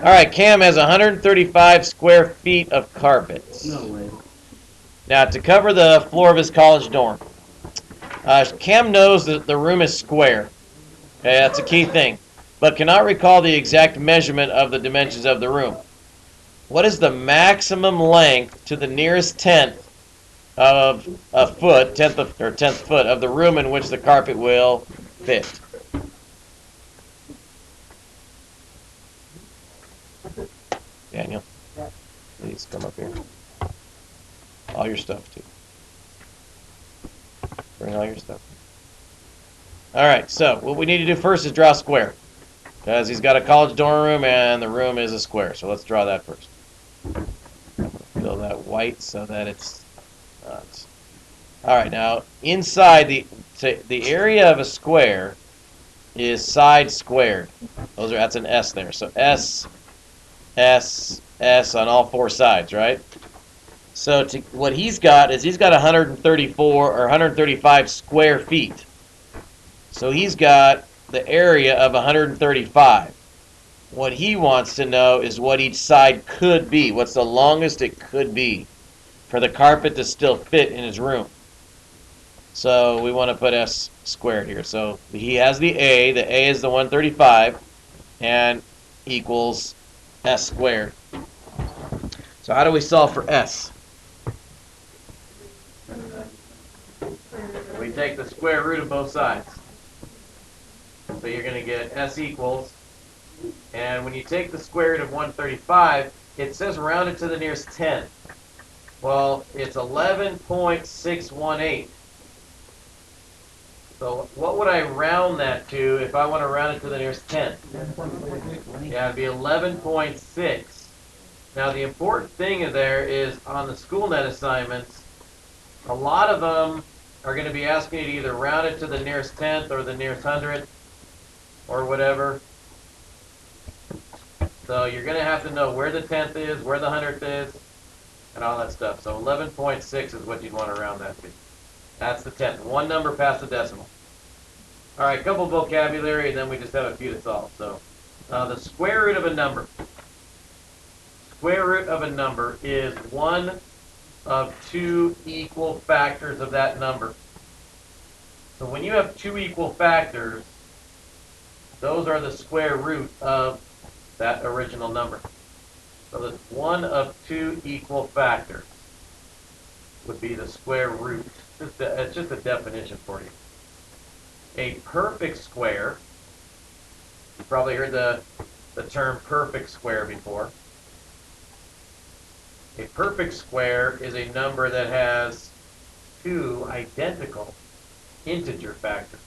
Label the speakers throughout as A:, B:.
A: All right, Cam has 135 square feet of carpet.
B: No way.
A: Now, to cover the floor of his college dorm, Cam knows that the room is square. Okay, that's a key thing, but cannot recall the exact measurement of the dimensions of the room. What is the maximum length to the nearest tenth of a foot, tenth foot of the room in which the carpet will fit? Daniel, please come up here. All your stuff too. Bring all your stuff. All right, so what we need to do first is draw a square, because he's got a college dorm room and the room is a square. So let's draw that first. Fill that white so that it's not. All right, now inside the area of a square is side squared. That's an S there. So S, S, S on all four sides, right? So what he's got 134 or 135 square feet. So he's got the area of 135. What he wants to know is what each side could be. What's the longest it could be for the carpet to still fit in his room? So we want to put S squared here. So he has the A. The A is the 135 and equals S squared. So how do we solve for S? We take the square root of both sides. So you're going to get S equals, and when you take the square root of 135, it says round it to the nearest 10. Well, it's 11.618. So what would I round that to if I want to round it to the nearest 10? Yeah, it'd be 11.6. Now the important thing there is on the SchoolNet assignments, a lot of them are going to be asking you to either round it to the nearest 10th or the nearest 100th or whatever. So you're going to have to know where the 10th is, where the 100th is, and all that stuff. So 11.6 is what you'd want to round that to. That's the 10th. One number past the decimal. All right, a couple vocabulary, and then we just have a few to solve. So the square root of a number. Square root of a number is one of two equal factors of that number. So when you have two equal factors, those are the square root of that original number. So that's one of two equal factors would be the square root. It's just a definition for you. A perfect square, you probably heard the term perfect square before. A perfect square is a number that has two identical integer factors,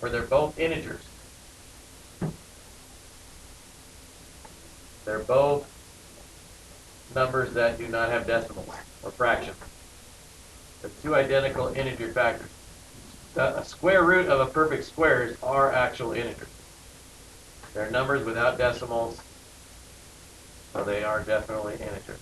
A: where they're both integers. They're both numbers that do not have decimals or fractions. They're two identical integer factors. A square root of a perfect square are actual integers. They're numbers without decimals, so they are definitely integers.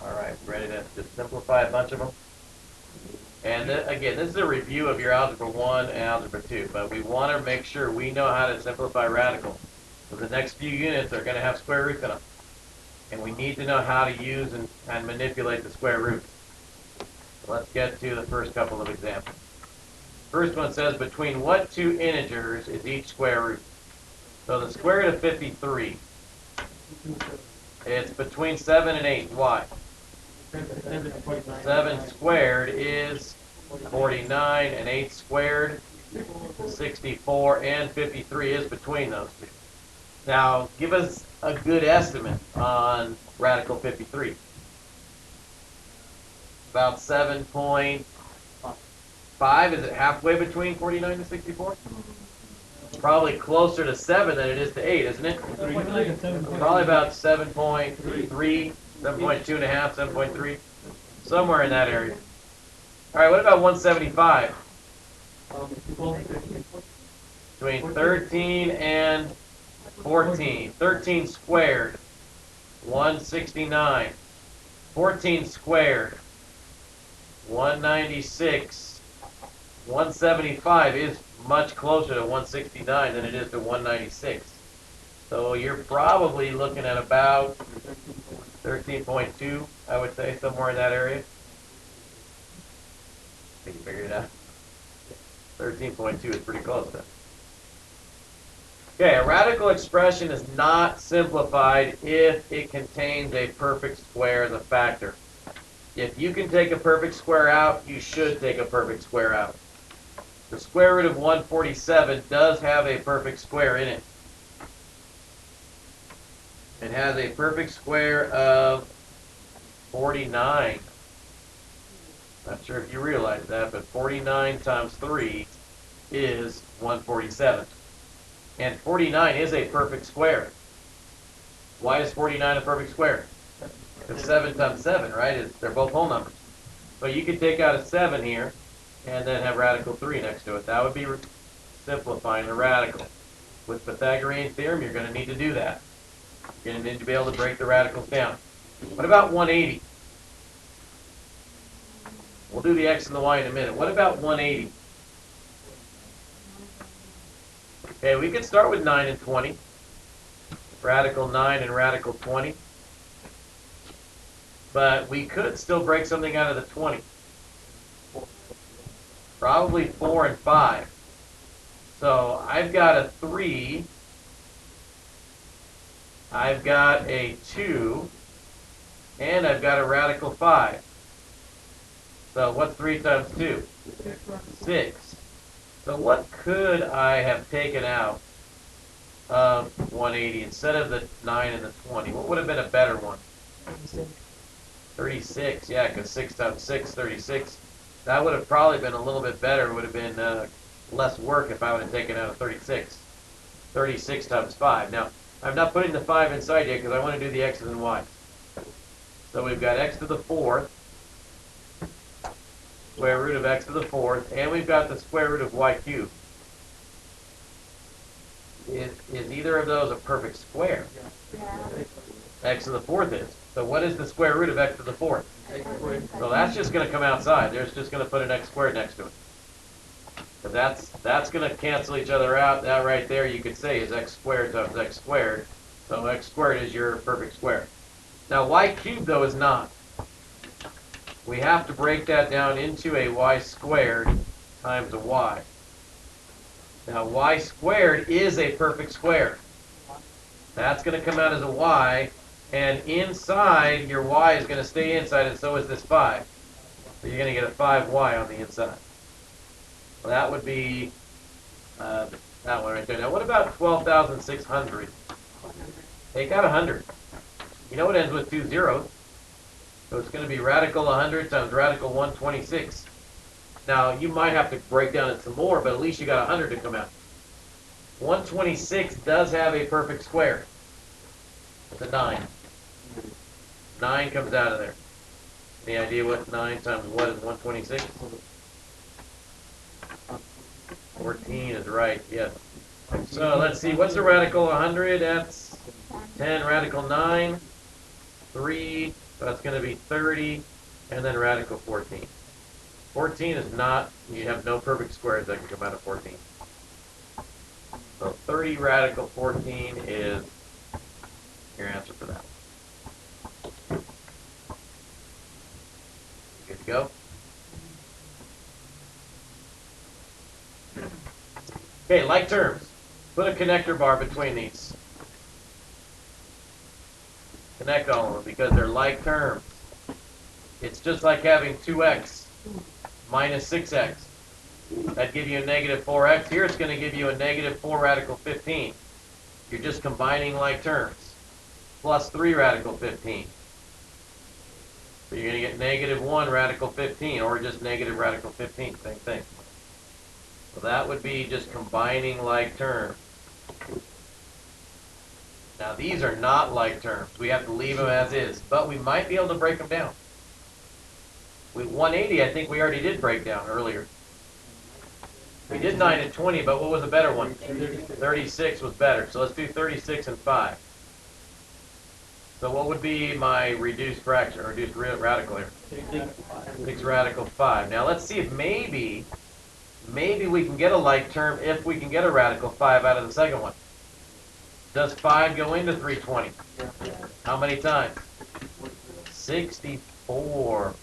A: All right, ready to just simplify a bunch of them? And again, this is a review of your Algebra 1 and Algebra 2, but we want to make sure we know how to simplify radicals. So the next few units are going to have square roots in them. And we need to know how to use and manipulate the square roots. So let's get to the first couple of examples. First one says, between what two integers is each square root? So the square root of 53, it's between 7 and 8. Why? 7 squared is 49, and 8 squared 64, and 53 is between those two. Now, give us a good estimate on radical 53. About 7.5. Is it halfway between 49 and 64? It's probably closer to 7 than it is to 8, isn't it? Probably about 7.3. 7.2.5, 7.3, somewhere in that area. All right, what about 175? Between 13 and 14. 13 squared, 169. 14 squared, 196. 175 is much closer to 169 than it is to 196. So you're probably looking at about 13.2, I would say, somewhere in that area. I think you figured it out. 13.2 is pretty close then. Okay, a radical expression is not simplified if it contains a perfect square as a factor. If you can take a perfect square out, you should take a perfect square out. The square root of 147 does have a perfect square in it. It has a perfect square of 49. Not sure if you realize that, but 49 times 3 is 147. And 49 is a perfect square. Why is 49 a perfect square? Because 7 times 7, right? They're both whole numbers. So you could take out a 7 here and then have radical 3 next to it. That would be simplifying the radical. With Pythagorean theorem, you're going to need to do that. You're going to need to be able to break the radicals down. What about 180? We'll do the x and the y in a minute. What about 180? Okay, we could start with 9 and 20. Radical 9 and radical 20. But we could still break something out of the 20. Probably 4 and 5. So I've got a 3. I've got a 2. And I've got a radical 5. So what's 3 times 2? 6. So what could I have taken out of 180 instead of the 9 and the 20? What would have been a better one? 36, yeah, because 6 times 6, 36. That would have probably been a little bit better. It would have been less work if I would have taken out a 36. 36 times 5. Now, I'm not putting the 5 inside yet because I want to do the x's and y's. So we've got x to the 4th, square root of x to the 4th, and we've got the square root of y cubed. Is either of those a perfect square?
B: Yeah.
A: X to the 4th is. So what is the square root of x to the 4th? So that's just going to come outside. There's just going to put an x squared next to it. So that's going to cancel each other out. That right there you could say is x squared times x squared. So x squared is your perfect square. Now y cubed though is not. We have to break that down into a y squared times a y. Now y squared is a perfect square. That's going to come out as a y, and inside your y is going to stay inside, and so is this 5. So you're going to get a 5y on the inside. Well, that would be that one right there. Now what about 12,600? Take out 100. You know it ends with 2 zeros. So it's going to be radical 100 times radical 126. Now, you might have to break down it some more, but at least you got 100 to come out. 126 does have a perfect square. It's a 9. 9 comes out of there. Any idea what 9 times what is 126? 14 is right, yes. So let's see, what's the radical 100? That's 10, radical 9, 3, so that's going to be 30, and then radical 14. 14 is not, you have no perfect squares that can come out of 14. So 30 radical 14 is your answer for that. Good to go? Okay, like terms. Put a connector bar between these. Connect all of them because they're like terms. It's just like having 2x minus 6x. That'd give you a negative 4x. Here it's going to give you a negative 4 radical 15. You're just combining like terms. Plus 3 radical 15. So you're going to get negative 1 radical 15, or just negative radical 15, same thing. So that would be just combining like terms. Now these are not like terms. We have to leave them as is, but we might be able to break them down. With 180, I think we already did break down earlier. We did 9 and 20, but what was a better one? 36 was better. So let's do 36 and 5. So what would be my reduced fraction, or reduced radical here? 6 radical 5. Now let's see if maybe we can get a like term if we can get a radical 5 out of the second one. Does 5 go into 320? How many times? 64.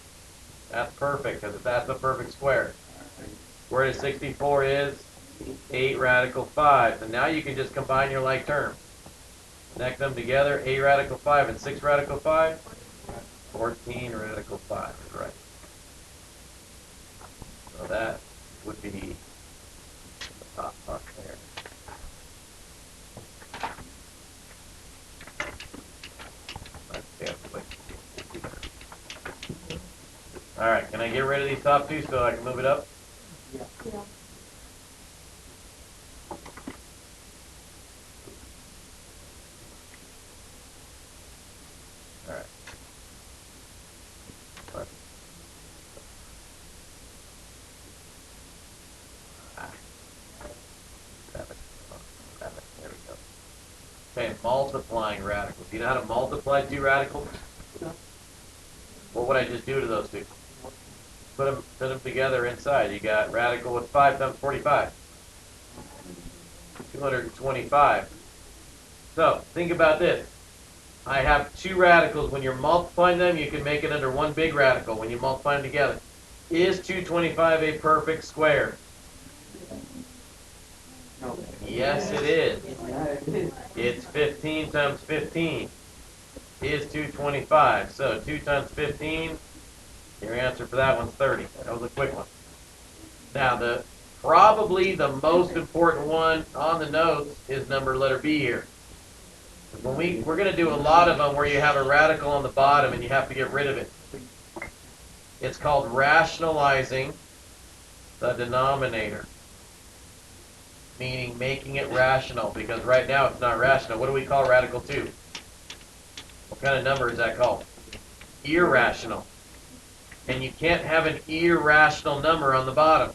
A: That's perfect, because that's a perfect square. Square root of 64 is 8 radical 5. So now you can just combine your like terms. Connect them together, 8 radical 5 and 6 radical 5. 14 radical 5 is right. So that would be the top part there. All right, can I get rid of these top two so I can move it up?
B: Yeah.
A: All right. There we go. Okay, multiplying radicals. You know how to multiply two radicals? What would I just do to those two? Put them together inside. You got radical with 5 times 45. 225. So, think about this. I have two radicals. When you're multiplying them, you can make it under one big radical when you multiply them together. Is 225 a perfect square?
B: No.
A: Yes, it is. It's 15 times 15 is 225. So 2 times 15, your answer for that one's 30. That was a quick one. Now, probably the most important one on the notes is letter B here. When we're going to do a lot of them where you have a radical on the bottom and you have to get rid of it. It's called rationalizing the denominator, meaning making it rational, because right now it's not rational. What do we call radical 2? What kind of number is that called? Irrational. And you can't have an irrational number on the bottom.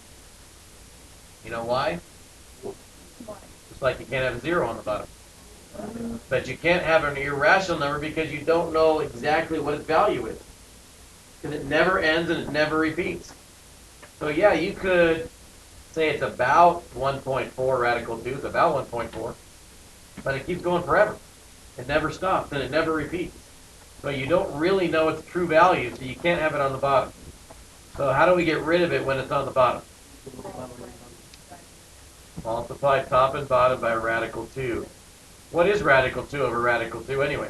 A: You know why? Just like you can't have a 0 on the bottom. But you can't have an irrational number because you don't know exactly what its value is. Because it never ends and it never repeats. So yeah, you could say it's about 1.4 radical 2. It's about 1.4. But it keeps going forever. It never stops and it never repeats. So you don't really know its true value, so you can't have it on the bottom. So how do we get rid of it when it's on the bottom? Multiply top and bottom by radical 2. What is radical 2 over radical 2 anyway?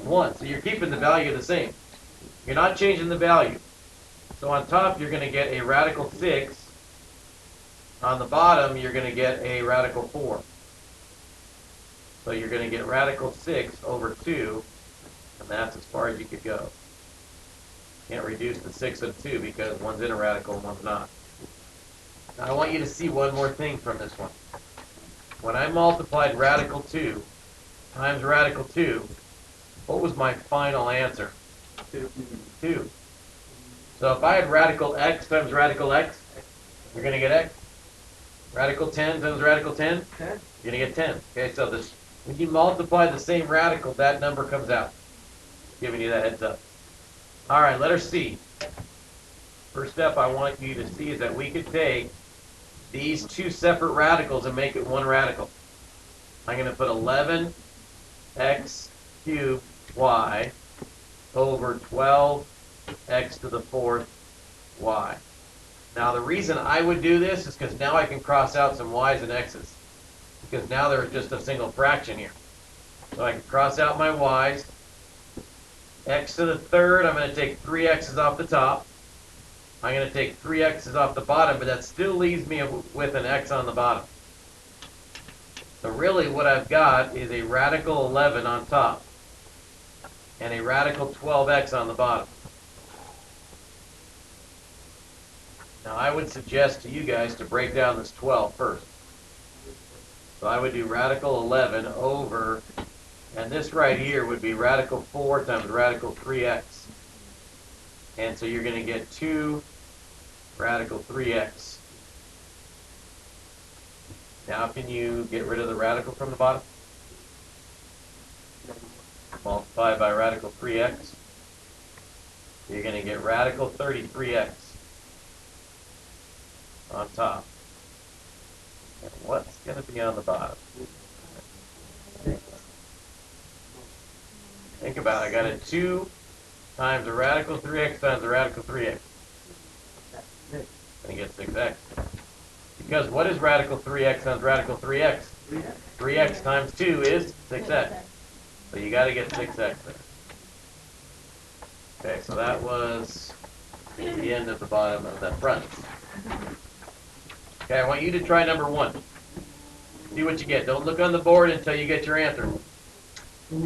A: 1. So you're keeping the value the same. You're not changing the value. So on top, you're going to get a radical 6. On the bottom, you're going to get a radical 4. So you're going to get radical 6 over 2, and that's as far as you could go. Can't reduce the 6 and 2 because one's in a radical and one's not. Now I want you to see one more thing from this one. When I multiplied radical 2 times radical 2, what was my final answer? 2. So if I had radical x times radical x, you're going to get x. Radical 10 times radical 10, you're going to get 10. Okay, so when you multiply the same radical, that number comes out. Giving you that heads up. All right, letter C. First step I want you to see is that we could take these two separate radicals and make it one radical. I'm going to put 11x cubed y over 12x to the 4th y. Now the reason I would do this is because now I can cross out some y's and x's. Because now there's just a single fraction here. So I can cross out my y's. X to the 3rd, I'm going to take 3 x's off the top. I'm going to take 3 x's off the bottom, but that still leaves me with an x on the bottom. So really what I've got is a radical 11 on top and a radical 12x on the bottom. Now I would suggest to you guys to break down this 12 first. So I would do radical 11 over, and this right here would be radical 4 times radical 3x. And so you're going to get 2 radical 3x. Now can you get rid of the radical from the bottom? Multiply by radical 3x. You're going to get radical 33x on top. And what's going to be on the bottom? Think about it. I got a 2 times the radical 3x times the radical 3x. And you get 6x. Because what is radical 3x times radical 3x? 3x times 2 is 6x. So you got to get 6x there. Okay, so that was the end of the bottom of that front. Okay, I want you to try number 1. See what you get. Don't look on the board until you get your answer.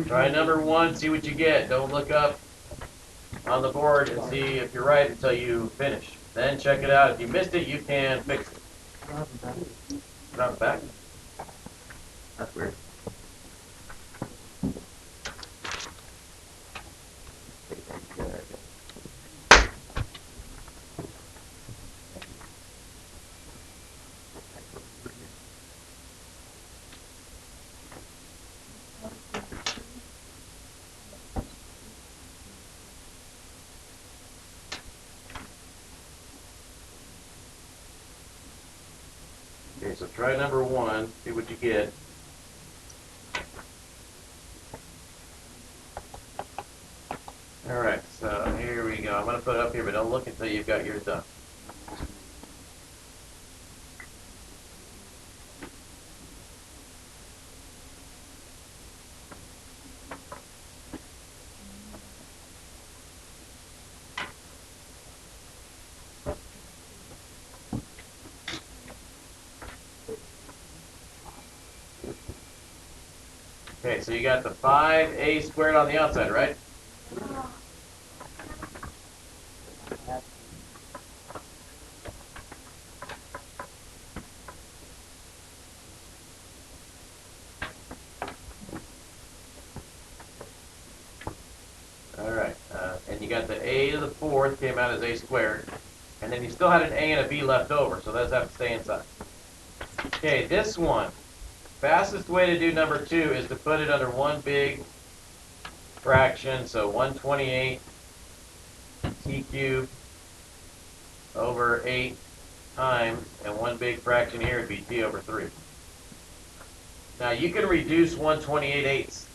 A: Try number 1, see what you get. Don't look up on the board and see if you're right until you finish. Then check it out. If you missed it, you can fix it. Put it on the back. That's weird. Okay, so try number 1, see what you get. Alright, so here we go. I'm going to put it up here, but don't look until you've got yours done. Okay, so you got the 5a squared on the outside, right? Alright, and you got the a to the 4th came out as a squared, and then you still had an a and a b left over, so those have to stay inside. Okay, this one, fastest way to do number 2 is to put it under one big fraction, so 128 t cubed over 8 times, and one big fraction here would be t over 3. Now you can reduce 128 eighths.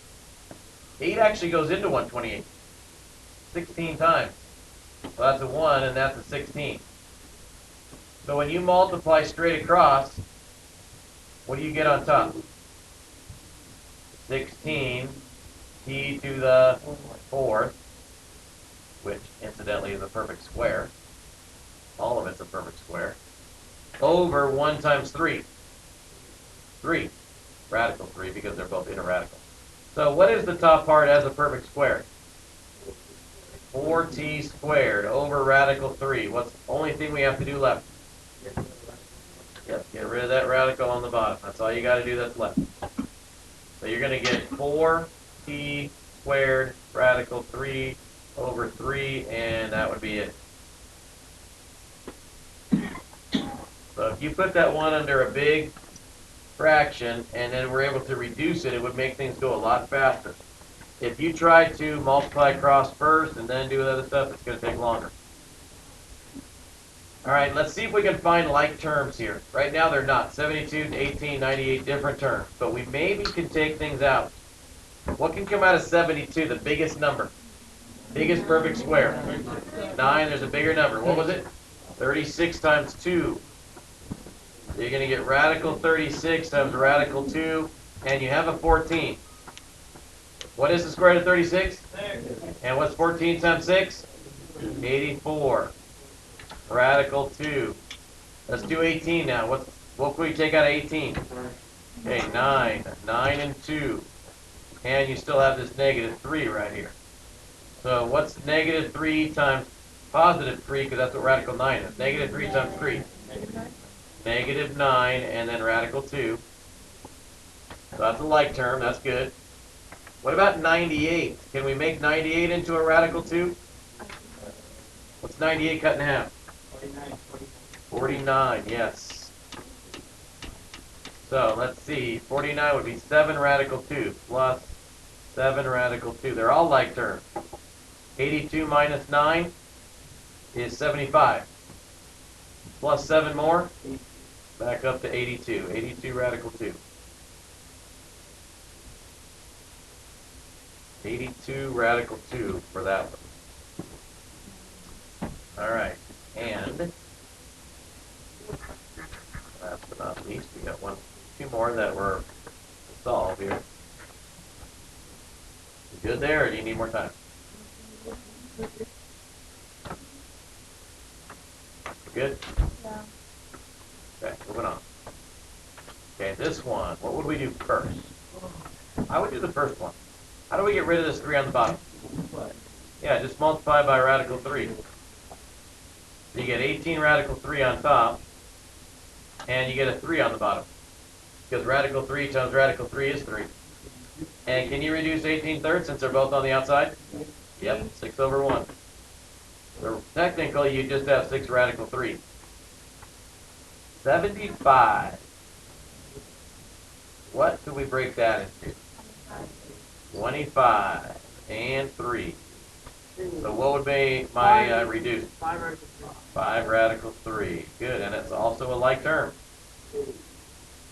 A: 8 actually goes into 128. 16 times. So that's a 1 and that's a 16. So when you multiply straight across, what do you get on top? 16 t to the 4th, which incidentally is a perfect square. All of it's a perfect square. Over 1 times 3. 3. Radical 3 because they're both inner radical. So what is the top part as a perfect square? 4t squared over radical 3. What's the only thing we have to do left? Yep, get rid of that radical on the bottom. That's all you got to do that's left. So you're going to get 4t squared radical 3 over 3, and that would be it. So if you put that one under a big fraction and then we're able to reduce it, it would make things go a lot faster. If you try to multiply across first and then do other stuff, it's going to take longer. All right, let's see if we can find like terms here. Right now they're not. 72, 18, 98 different terms. But we maybe can take things out. What can come out of 72, the biggest number? Biggest perfect square. 9, there's a bigger number. What was it? 36 times 2. So you're going to get radical 36 times radical 2, and you have a 14. What is the square root of 36? 6. And what's 14 times 6? 84. Radical 2. Let's do 18 now. What can we take out of 18? Okay, 9. 9 and 2. And you still have this negative 3 right here. So what's negative 3 times positive 3, because that's what radical 9 is. Negative 3 times 3. Negative 9, and then radical 2. So that's a like term. That's good. What about 98? Can we make 98 into a radical 2? What's 98 cut in half? 49, yes. So let's see, 49 would be 7 radical 2 plus 7 radical 2. They're all like terms. 82 minus 9 is 75. Plus 7 more, back up to 82. 82 radical 2. 82 radical 2 for that one. All right, and last but not least, we got two more that were solved here. You good there, or do you need more time? Good?
B: Yeah.
A: Okay, moving on. Okay, this one, what would we do first? I would do the first one. How do we get rid of this 3 on the bottom? Yeah, just multiply by radical 3. So you get 18 radical 3 on top, and you get a 3 on the bottom. Because radical 3 times radical 3 is 3. And can you reduce 18 thirds since they're both on the outside? Yep, 6 over 1. So technically, you just have 6 radical 3. 75. What do we break that into? 25 and 3. So what would be my reduced? 5 radical 3. Good, and it's also a like term.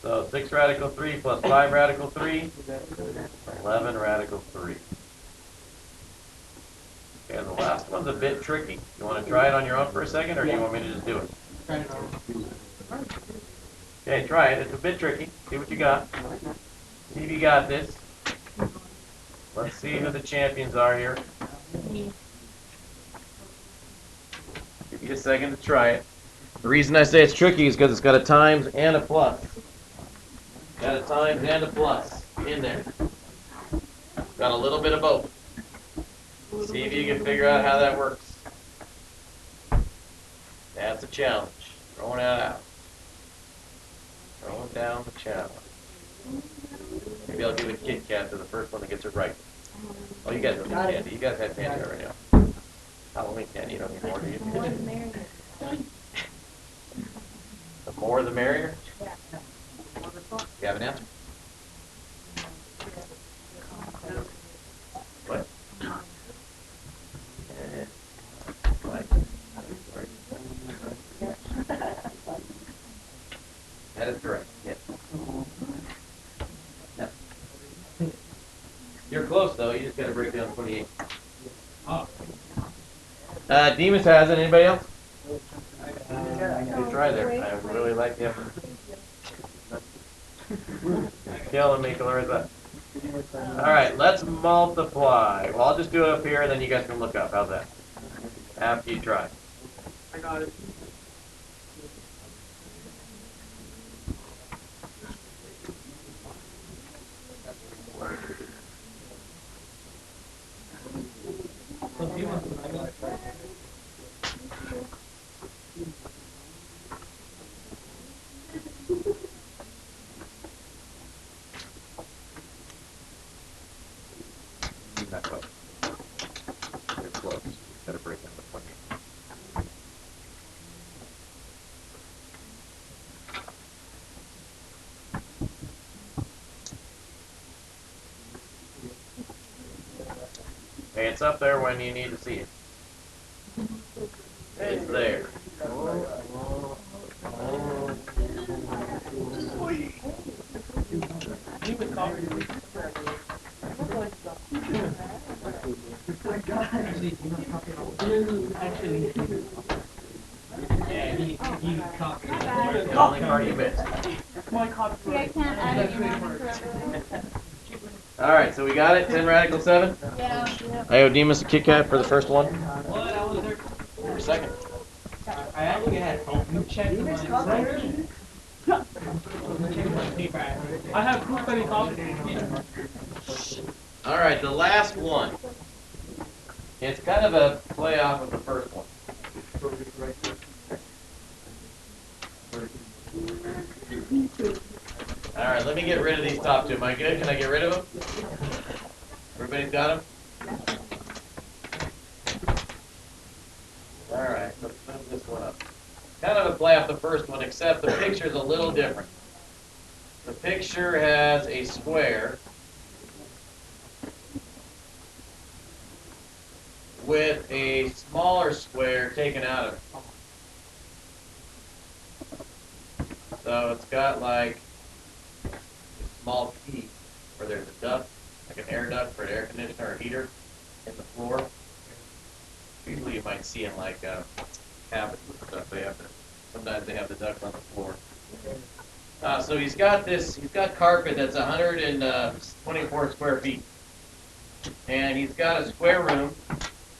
A: So 6 radical 3 plus 5 radical 3, 11 radical 3. Okay, the last one's a bit tricky. You want to try it on your own for a second, or do you want me to just do it? Okay, try it. It's a bit tricky. See what you got. See if you got this. Let's see who the champions are here. Give you a second to try it. The reason I say it's tricky is because it's got a times and a plus. Got a times and a plus in there. Got a little bit of both. See if you can figure out how that works. That's a challenge. Throwing that out. Throwing down the challenge. Maybe I'll give a Kit Kat to the first one that gets it right. Oh, you guys don't need candy. You guys had candy already now. Halloween candy, you don't need more, do you?
B: More the merrier.
A: The more the merrier?
B: Yeah.
A: You have an answer? What? That is correct, yes. Yep. You're close, though. You just got to break down 28. Demas has it. Anybody else? Good try there. I really like the effort. Killing me, Clarissa. All right, let's multiply. Well, I'll just do it up here, and then you guys can look up. How's that? After you try.
C: I got it.
A: Not quite. You're close. Gotta break down the 28. Okay, it's up there when you need to see it. It's there. The only part you missed.
B: See, I can't add anyone.
A: All right, so we got it. 10 radical 7.
B: Yeah.
A: I owe Demas a Kit Kat for the first one. For second.
C: I actually had you check I have proof that he copied.
A: All right, the last one. It's kind of a play off of the first one. All right, let me get rid of these top two. Am I good? Can I get rid of them? Everybody's got them? All right, let's move this one up. Kind of a play off the first one, except the picture's a little different. the picture has a square with a smaller square taken out of it. So it's got like a small piece where there's a duct, like an air duct for an air conditioner or heater in the floor. Usually you might see in like cabins and stuff. Sometimes they have the duct on the floor. So he's got carpet that's 124 square feet. And he's got a square room,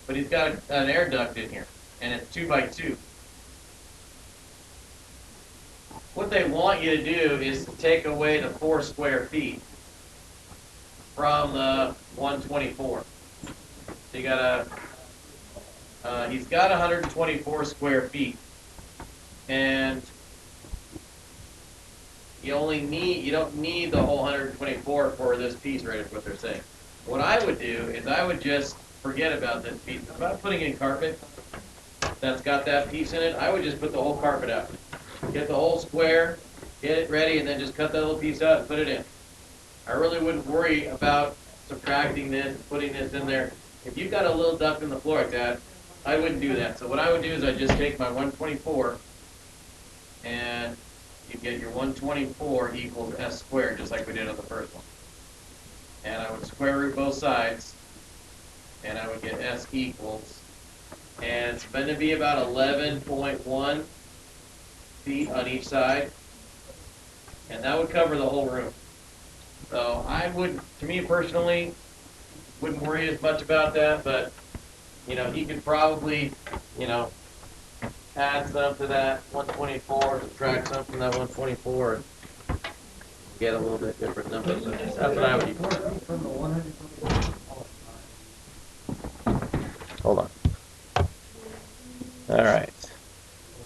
A: but he's got an air duct in here. And it's 2 by 2. What they want you to do is to take away the 4 square feet from the 124. So you got he's got 124 square feet, and you don't need the whole 124 for this piece, right? Is what they're saying. What I would do is I would just forget about this piece. If I'm putting in carpet that's got that piece in it, I would just put the whole carpet out. Get the whole square, get it ready, and then just cut that little piece out and put it in. I really wouldn't worry about subtracting this, putting this in there. If you've got a little duct in the floor like that, I wouldn't do that. So what I would do is I'd just take my 124, and you get your 124 equals S squared, just like we did on the first one. And I would square root both sides, and I would get S equals, and it's going to be about 11.1 feet on each side, and that would cover the whole room. So I would, to me personally, wouldn't worry as much about that, but he could probably, add some to that 124, subtract some from that 124, and get a little bit different number. So that's what I would use. Hold on. All right.